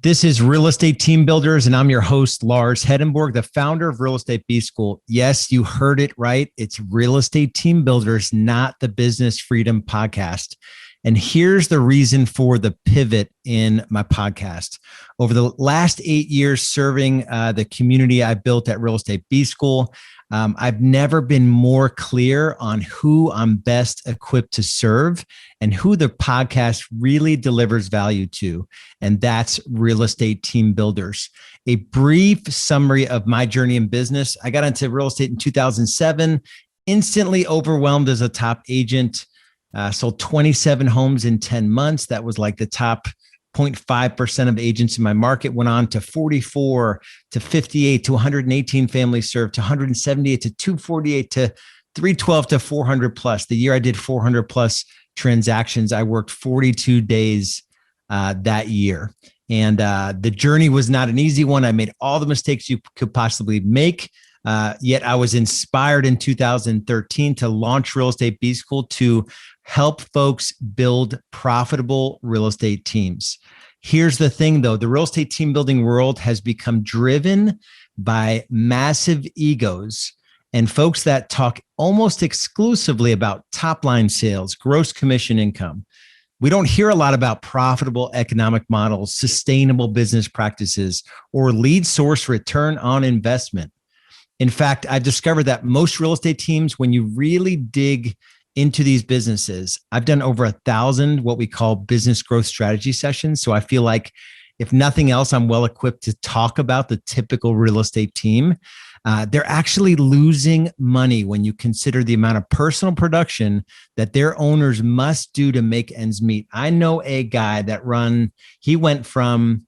This is Real Estate Team Builders, and I'm your host, Lars Hedenborg, the founder of Real Estate B School. Yes, you heard it right. It's Real Estate Team Builders, not the Business Freedom Podcast. And here's the reason for the pivot in my podcast. Over the last 8 years serving the community I built at Real Estate B School, I've never been more clear on who I'm best equipped to serve and who the podcast really delivers value to. And that's Real Estate Team Builders. A brief summary of my journey in business. I got into real estate in 2007, instantly overwhelmed as a top agent. Sold 27 homes in 10 months. That was like the top 0.5% of agents in my market. Went on to 44, to 58, to 118 families served, to 178, to 248, to 312, to 400 plus. The year I did 400 plus transactions, I worked 42 days that year. And the journey was not an easy one. I made all the mistakes you could possibly make. Yet I was inspired in 2013 to launch Real Estate B School to help folks build profitable real estate teams. Here's the thing though, the real estate team building world has become driven by massive egos and folks that talk almost exclusively about top line sales, gross commission income. We don't hear a lot about profitable economic models, sustainable business practices, or lead source return on investment. In fact, I've discovered that most real estate teams, when you really dig into these businesses, I've done over 1,000 what we call business growth strategy sessions. So I feel like if nothing else, I'm well equipped to talk about the typical real estate team. They're actually losing money when you consider the amount of personal production that their owners must do to make ends meet. I know a guy that he went from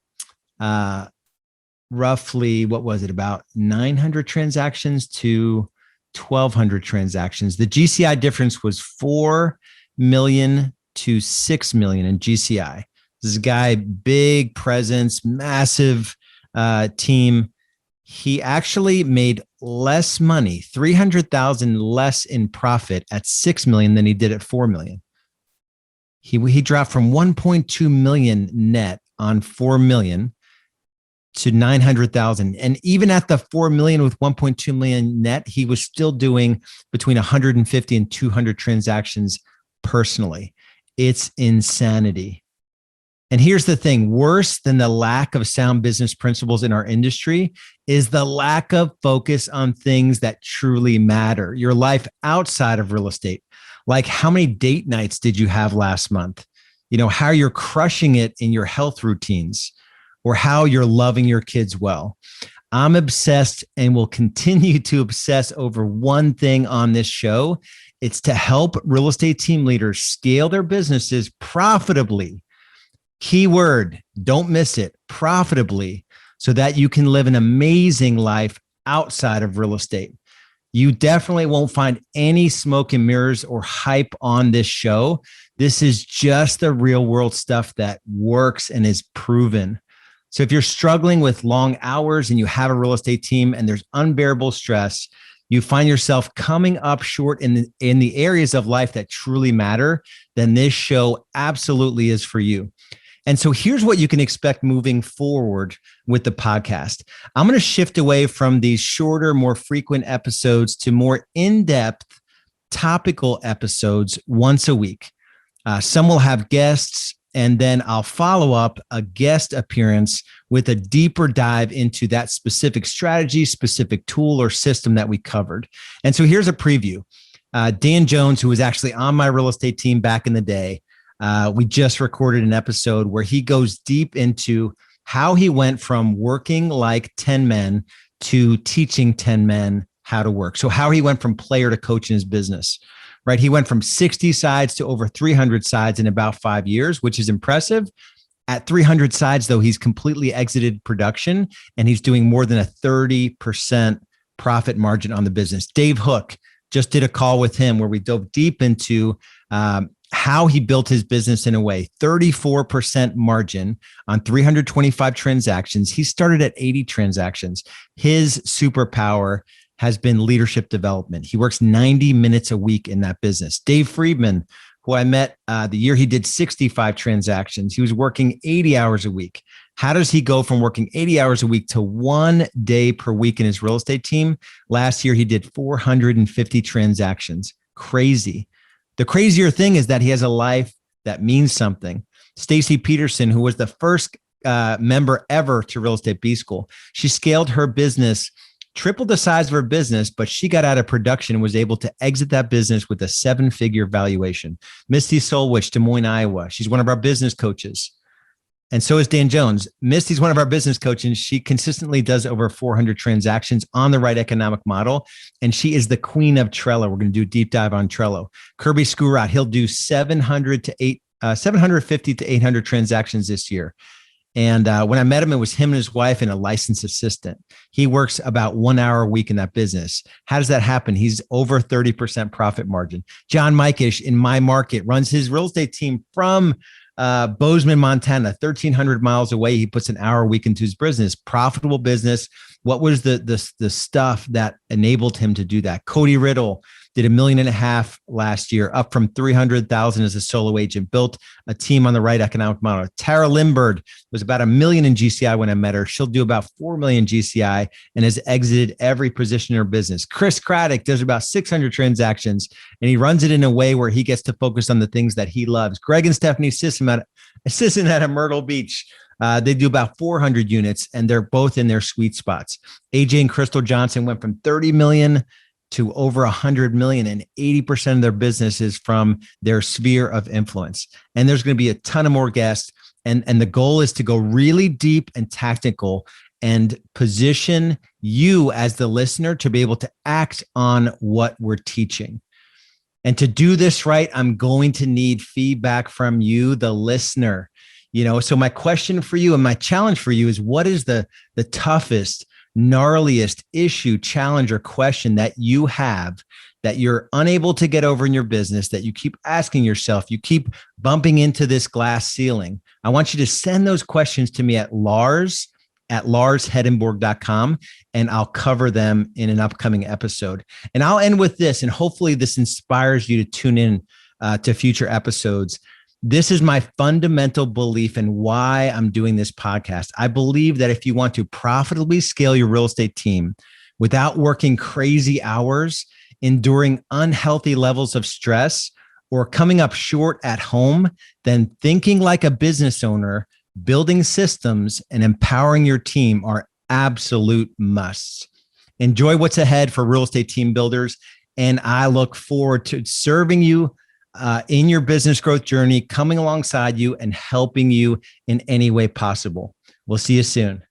roughly, what was it, about 900 transactions to 1,200 transactions. The GCI difference was 4 million to 6 million in GCI. This is a guy, big presence, massive team. He actually made less money, 300,000 less in profit at 6 million than he did at 4 million. He dropped from 1.2 million net on 4 million to 900,000. And even at the 4 million with 1.2 million net, he was still doing between 150 and 200 transactions personally. It's insanity. And here's the thing, worse than the lack of sound business principles in our industry is the lack of focus on things that truly matter. Your life outside of real estate. Like, how many date nights did you have last month? You know, how you're crushing it in your health routines, or how you're loving your kids well. I'm obsessed and will continue to obsess over one thing on this show. It's to help real estate team leaders scale their businesses profitably. Keyword, don't miss it, profitably, so that you can live an amazing life outside of real estate. You definitely won't find any smoke and mirrors or hype on this show. This is just the real world stuff that works and is proven. So if you're struggling with long hours and you have a real estate team and there's unbearable stress, you find yourself coming up short in the areas of life that truly matter, then this show absolutely is for you. And so here's what you can expect moving forward with the podcast. I'm going to shift away from these shorter, more frequent episodes to more in-depth topical episodes once a week. Some will have guests, and then I'll follow up a guest appearance with a deeper dive into that specific strategy, specific tool or system that we covered. And so here's a preview. Dan Jones, who was actually on my real estate team back in the day, we just recorded an episode where he goes deep into how he went from working like 10 men to teaching 10 men how to work. So how he went from player to coach in his business. Right? He went from 60 sides to over 300 sides in about 5 years, which is impressive. At 300 sides, though, he's completely exited production and he's doing more than a 30% profit margin on the business. Dave Hook, just did a call with him where we dove deep into how he built his business in a way, 34% margin on 325 transactions. He started at 80 transactions. His superpower has been leadership development. He works 90 minutes a week in that business. Dave Friedman, who I met the year he did 65 transactions, he was working 80 hours a week. How does he go from working 80 hours a week to 1 day per week in his real estate team? Last year, he did 450 transactions. Crazy. The crazier thing is that he has a life that means something. Stacy Peterson, who was the first member ever to Real Estate B School, she scaled her business, tripled the size of her business, but she got out of production and was able to exit that business with a 7-figure valuation. Misty Solwich, Des Moines, Iowa. She's one of our business coaches. And so is Dan Jones. Misty's one of our business coaches. She consistently does over 400 transactions on the right economic model. And she is the queen of Trello. We're going to do a deep dive on Trello. Kirby Skurat, he'll do 750 to 800 transactions this year. And when I met him, it was him and his wife and a licensed assistant. He works about 1 hour a week in that business. How does that happen? He's over 30% profit margin. John Mikish in my market runs his real estate team from Bozeman, Montana, 1,300 miles away. He puts an hour a week into his business, profitable business. What was the stuff that enabled him to do that? Cody Riddle did $1.5 million last year, up from 300,000 as a solo agent, built a team on the right economic model. Tara Limbird was about $1 million in GCI when I met her. She'll do about 4 million GCI and has exited every position in her business. Chris Craddock does about 600 transactions, and he runs it in a way where he gets to focus on the things that he loves. Greg and Stephanie Sisson out of Myrtle Beach. They do about 400 units, and they're both in their sweet spots. AJ and Crystal Johnson went from 30 million to over 100 million, and 80% of their business is from their sphere of influence. And there's going to be a ton of more guests. And the goal is to go really deep and tactical and position you as the listener to be able to act on what we're teaching. And to do this right, I'm going to need feedback from you, the listener. So my question for you and my challenge for you is, what is the toughest, gnarliest issue, challenge, or question that you have that you're unable to get over in your business, that you keep asking yourself, you keep bumping into this glass ceiling? I want you to send those questions to me at Lars@larshedenborg.com, and I'll cover them in an upcoming episode. And I'll end with this, and hopefully this inspires you to tune in to future episodes. This is my fundamental belief and why I'm doing this podcast. I believe that if you want to profitably scale your real estate team without working crazy hours, enduring unhealthy levels of stress, or coming up short at home, then thinking like a business owner, building systems, and empowering your team are absolute musts. Enjoy what's ahead for real estate team builders, and I look forward to serving you in your business growth journey, coming alongside you and helping you in any way possible. We'll see you soon.